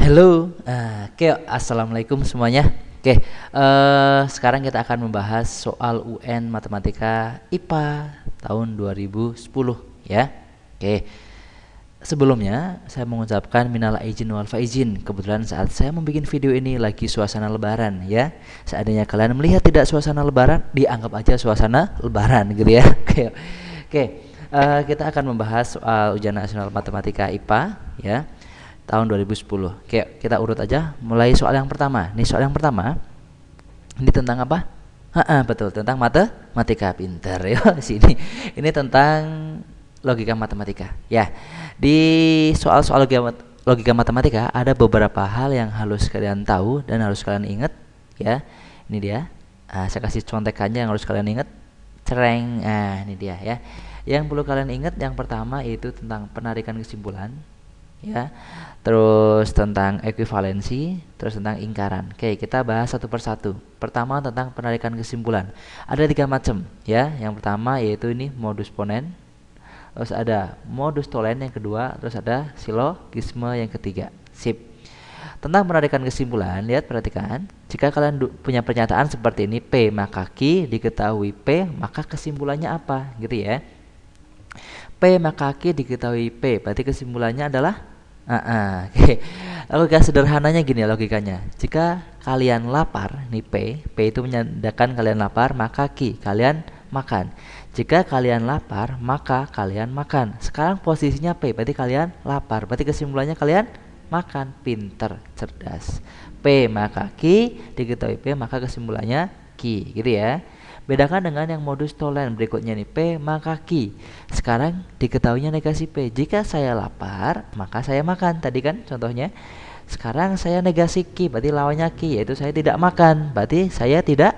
Halo, oke, assalamualaikum semuanya. Oke, sekarang kita akan membahas soal UN Matematika IPA tahun 2010 ya. Oke, sebelumnya saya mengucapkan minal aidin wal faizin. Kebetulan saat saya membuat video ini lagi suasana Lebaran ya. Seandainya kalian melihat tidak suasana Lebaran, dianggap aja suasana Lebaran gitu ya. Oke, kita akan membahas soal ujian nasional matematika IPA ya tahun 2010. Oke, kita urut aja mulai soal yang pertama. Nih soal yang pertama ini tentang apa? Betul, tentang matematika. Pinter ya sini. Ini tentang logika matematika. Ya. Di soal-soal logika matematika ada beberapa hal yang harus kalian tahu dan harus kalian ingat ya. Ini dia. Saya kasih contekannya yang harus kalian ingat. Cereng. Ini dia ya. Yang perlu kalian ingat yang pertama itu tentang penarikan kesimpulan ya, terus tentang ekuivalensi, terus tentang ingkaran. Oke, kita bahas satu persatu. Pertama tentang penarikan kesimpulan. Ada 3 macam ya. Yang pertama yaitu ini modus ponen, terus ada modus tollens yang kedua, terus ada silogisme yang ketiga. Sip. Tentang penarikan kesimpulan, lihat perhatikan. Jika kalian punya pernyataan seperti ini, P maka Q, diketahui P maka kesimpulannya apa gitu ya. P maka Q diketahui P, berarti kesimpulannya adalah Oke. Logika sederhananya gini ya logikanya. Jika kalian lapar, nih P itu menandakan kalian lapar, maka Q kalian makan. Jika kalian lapar, maka kalian makan. Sekarang posisinya P, berarti kalian lapar. Berarti kesimpulannya kalian makan. Pinter, cerdas. P maka Q diketahui P, maka kesimpulannya Q, gitu ya. Bedakan dengan yang modus tollens berikutnya nih, P maka Q. Sekarang diketahuinya negasi P. Jika saya lapar, maka saya makan. Tadi kan contohnya. Sekarang saya negasi Q, berarti lawannya Q, yaitu saya tidak makan. Berarti saya tidak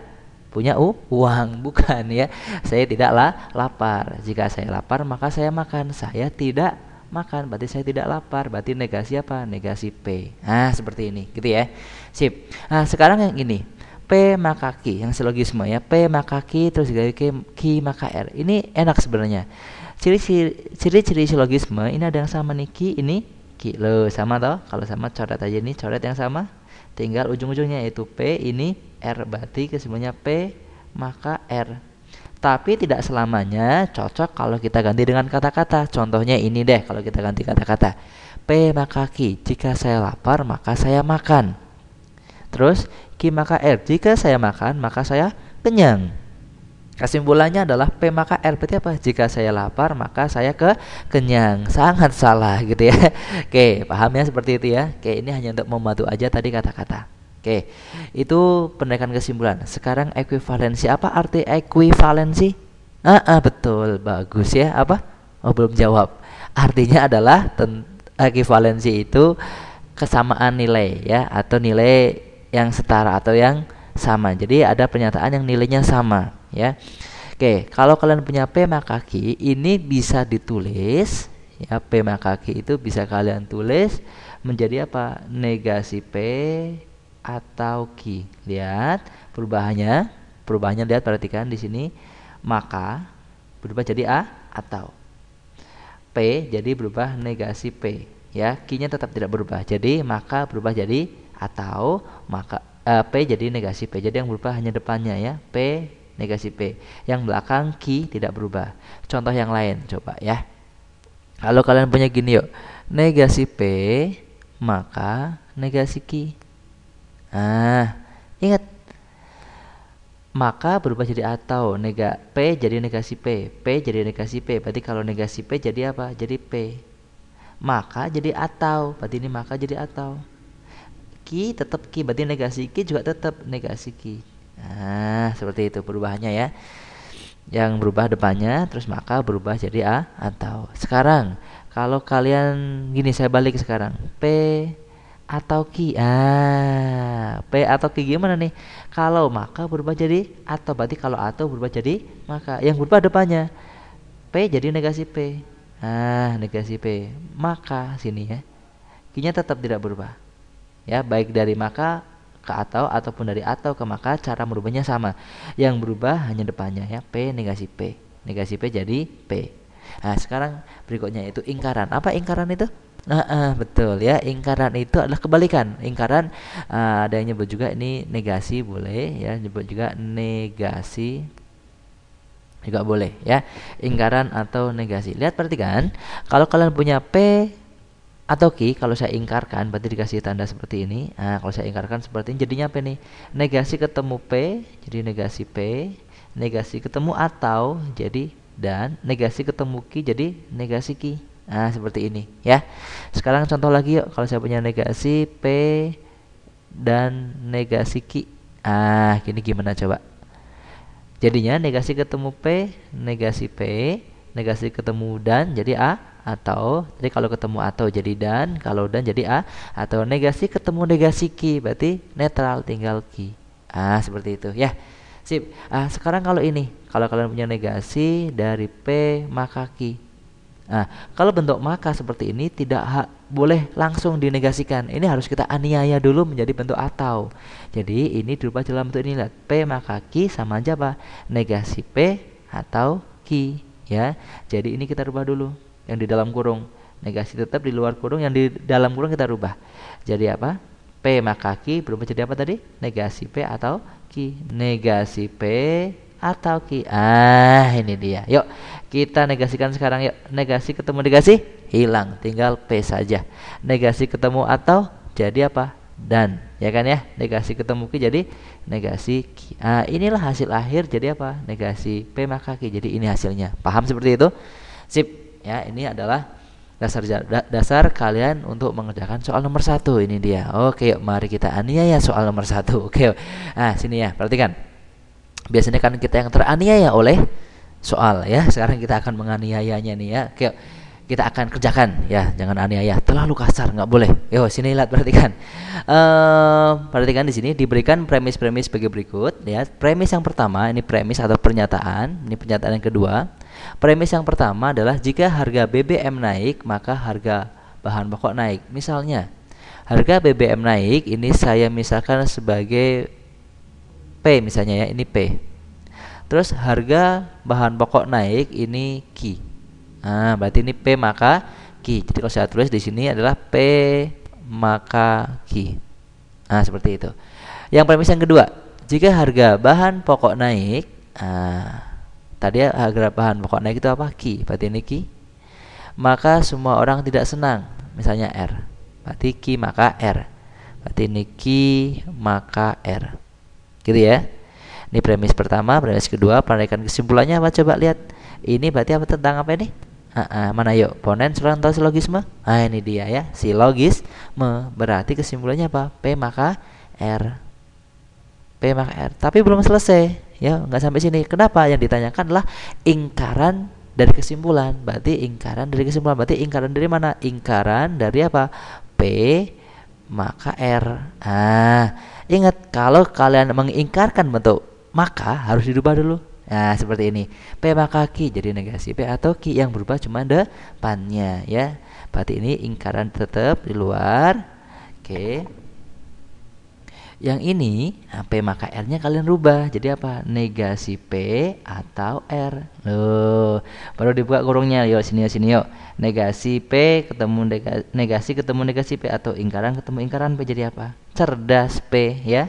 punya uang, bukan ya. Saya tidaklah lapar. Jika saya lapar, maka saya makan. Saya tidak makan, berarti saya tidak lapar. Berarti negasi apa? Negasi P. Seperti ini, gitu ya. Sip. Sekarang yang ini. P maka Q, yang silogisme ya. P maka Q terus Q maka R. Ini enak sebenarnya. Ciri-ciri silogisme ini ada yang sama nih, Q ini Q. Loh, sama toh? Kalau sama coret aja nih, coret yang sama. Tinggal ujung-ujungnya yaitu P ini R, berarti kesimpulannya P maka R. Tapi tidak selamanya cocok kalau kita ganti dengan kata-kata. Contohnya ini deh, kalau kita ganti kata-kata. P maka Q, jika saya lapar maka saya makan. Terus Q maka R, jika saya makan maka saya kenyang. Kesimpulannya adalah P maka R, berarti apa? Jika saya lapar maka saya kenyang. Sangat salah gitu ya. Oke, paham ya seperti itu ya. Oke, ini hanya untuk membantu aja tadi kata-kata. Oke, itu penarikan kesimpulan. Sekarang ekuivalensi. Apa arti ekuivalensi? Betul, bagus ya. Apa? Belum jawab. Artinya adalah ekuivalensi itu kesamaan nilai ya, atau nilai yang setara atau yang sama. Jadi ada pernyataan yang nilainya sama ya. Oke, kalau kalian punya P maka Q, ini bisa ditulis ya. P maka Q itu bisa kalian tulis menjadi apa? Negasi P atau Q. Lihat perubahannya lihat, perhatikan di sini. Maka berubah jadi A atau P jadi berubah negasi P ya. Q-nya tetap tidak berubah. Jadi maka berubah jadi atau maka P jadi negasi P. Jadi yang berubah hanya depannya ya, P negasi P. Yang belakang Q tidak berubah. Contoh yang lain coba ya. Kalau kalian punya gini yuk, negasi P maka negasi Q. Ingat, maka berubah jadi atau P jadi negasi P, P jadi negasi P. Berarti kalau negasi P jadi apa? Jadi P. Maka jadi atau, berarti ini maka jadi atau. Q tetap Q, berarti negasi Q juga tetap negasi Q. Seperti itu perubahannya ya. Yang berubah depannya, terus maka berubah jadi A atau. Sekarang kalau kalian gini, saya balik sekarang. P atau Q. P atau Q gimana nih? Kalau maka berubah jadi atau, berarti kalau atau berubah jadi maka. Yang berubah depannya. P jadi negasi P. Negasi P. Maka sini ya. Q-nya tetap tidak berubah. Ya, baik dari maka ke atau ataupun dari atau ke maka, cara merubahnya sama. Yang berubah hanya depannya ya, P negasi P. Negasi P jadi P. Sekarang berikutnya itu ingkaran. Apa ingkaran itu? Betul ya. Ingkaran itu adalah kebalikan. Ingkaran ada yang nyebut juga ini negasi boleh ya, nyebut juga negasi juga boleh ya. Ingkaran atau negasi. Lihat perhatikan, kalau kalian punya P atau Q, kalau saya ingkarkan berarti dikasih tanda seperti ini. Nah, kalau saya ingkarkan seperti ini jadinya apa nih? Negasi ketemu P jadi negasi P, negasi ketemu atau jadi dan, negasi ketemu Q jadi negasi Q. Nah, seperti ini ya. Sekarang contoh lagi yuk, kalau saya punya negasi P dan negasi Q. Gini gimana coba? Jadinya negasi ketemu P, negasi P, negasi ketemu dan jadi A, atau jadi kalau ketemu atau jadi dan, kalau dan jadi A, atau negasi ketemu negasi Q berarti netral tinggal Q. Seperti itu ya. Sip. Sekarang kalau ini, kalau kalian punya negasi dari P maka Q. Kalau bentuk maka seperti ini tidak boleh langsung dinegasikan. Ini harus kita aniaya dulu menjadi bentuk atau. Jadi ini dirubah dalam bentuk ini. Lihat, P maka Q sama aja apa? Negasi P atau Q ya. Jadi ini kita rubah dulu. Yang di dalam kurung. Negasi tetap di luar kurung, yang di dalam kurung kita rubah. Jadi apa? P maka Q berubah jadi apa tadi? Negasi P atau Q. Negasi P atau Q. Ini dia. Yuk, kita negasikan sekarang yuk. Negasi ketemu negasi hilang, tinggal P saja. Negasi ketemu atau jadi apa? Dan, ya kan ya? Negasi ketemu Q jadi negasi Q. Inilah hasil akhir jadi apa? Negasi P maka Q. Jadi ini hasilnya. Paham seperti itu? Sip. Ya, ini adalah dasar kalian untuk mengerjakan soal nomor 1. Ini dia. Oke, yuk, mari kita aniaya soal nomor 1. Oke. Sini ya, perhatikan. Biasanya kan kita yang teraniaya oleh soal ya. Sekarang kita akan menganiayanya nih ya. Oke, kita akan kerjakan ya. Jangan aniaya, terlalu kasar, nggak boleh. Yo, sini lihat, perhatikan. Perhatikan di sini diberikan premis-premis sebagai berikut ya. Premis yang pertama ini premis atau pernyataan. Ini pernyataan yang kedua. Premis yang pertama adalah jika harga BBM naik maka harga bahan pokok naik. Misalnya harga BBM naik, ini saya misalkan sebagai P misalnya ya, ini P. Terus harga bahan pokok naik, ini Q. Berarti ini P maka Q. Jadi kalau saya tulis di sini adalah P maka Q. Seperti itu. Yang premis yang kedua, jika harga bahan pokok naik, tadi harga bahan pokok naik itu apa? Q. Berarti ini Q. Maka semua orang tidak senang. Misalnya R. Berarti Q maka R. Berarti ini Q maka R. Gitu ya. Ini premis pertama, premis kedua, penarikan kesimpulannya apa? Coba lihat. Ini berarti apa, tentang apa ini? Mana yuk? Ponen, susunan, atau silogisme? Ini dia ya, silogisme. Berarti kesimpulannya apa? P maka R. P maka R. Tapi belum selesai ya, nggak sampai sini. Kenapa? Yang ditanyakan adalah ingkaran dari kesimpulan. Berarti ingkaran dari kesimpulan. Berarti ingkaran dari mana? Ingkaran dari apa? P maka R. Ingat, kalau kalian mengingkarkan bentuk maka harus dirubah dulu. Seperti ini. P maka Q jadi negasi P atau Q, yang berubah cuma depannya ya. Berarti ini ingkaran tetap di luar. Oke. Yang ini P maka R-nya kalian rubah jadi apa? Negasi P atau R. Loh, baru dibuka kurungnya. Yuk sini yuk. Negasi P ketemu negasi ketemu negasi P, atau ingkaran ketemu ingkaran P jadi apa? Cerdas P ya.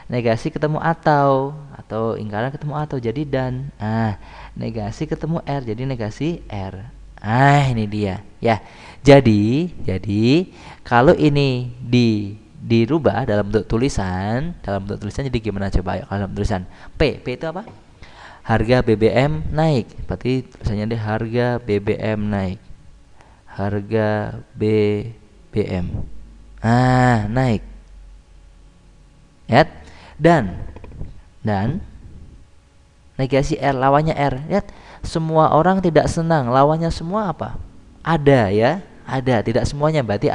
Negasi ketemu atau ingkaran ketemu atau jadi dan. Negasi ketemu R jadi negasi R. Ini dia ya. Jadi kalau ini dirubah dalam bentuk tulisan, jadi gimana coba? Dalam tulisan P itu apa? Harga BBM naik. Berarti tulisannya deh harga BBM naik. Harga BBM naik. Lihat. Dan negasi R, lawannya R. Lihat, semua orang tidak senang, lawannya semua apa? Ada ya. Ada, tidak semuanya berarti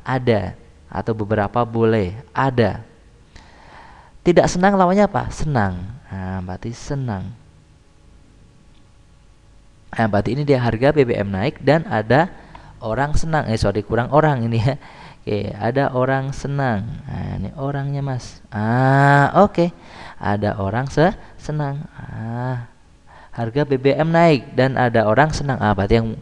ada. Atau beberapa boleh, ada. Tidak senang lawannya apa? Senang. Berarti senang. Berarti ini dia harga BBM naik dan ada orang senang. Kurang orang ini ya. Oke, ada orang senang. Ini orangnya Mas. Oke. Ada orang senang. Harga BBM naik dan ada orang senang. Berarti yang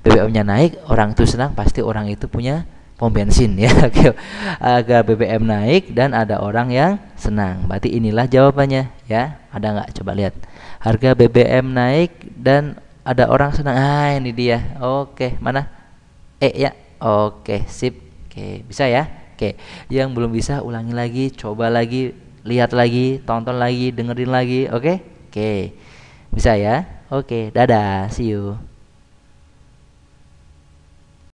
BBM-nya naik, orang itu senang, pasti orang itu punya pom bensin ya. Oke. Harga BBM naik dan ada orang yang senang. Berarti inilah jawabannya ya. Ada nggak? Coba lihat. Harga BBM naik dan ada orang senang. Ah, ini dia. Oke, mana? Ya. Oke, sip. Oke, bisa ya? Oke. Yang belum bisa ulangi lagi, coba lagi, lihat lagi, tonton lagi, dengerin lagi. Oke? Oke. Bisa ya? Oke, dadah. See you.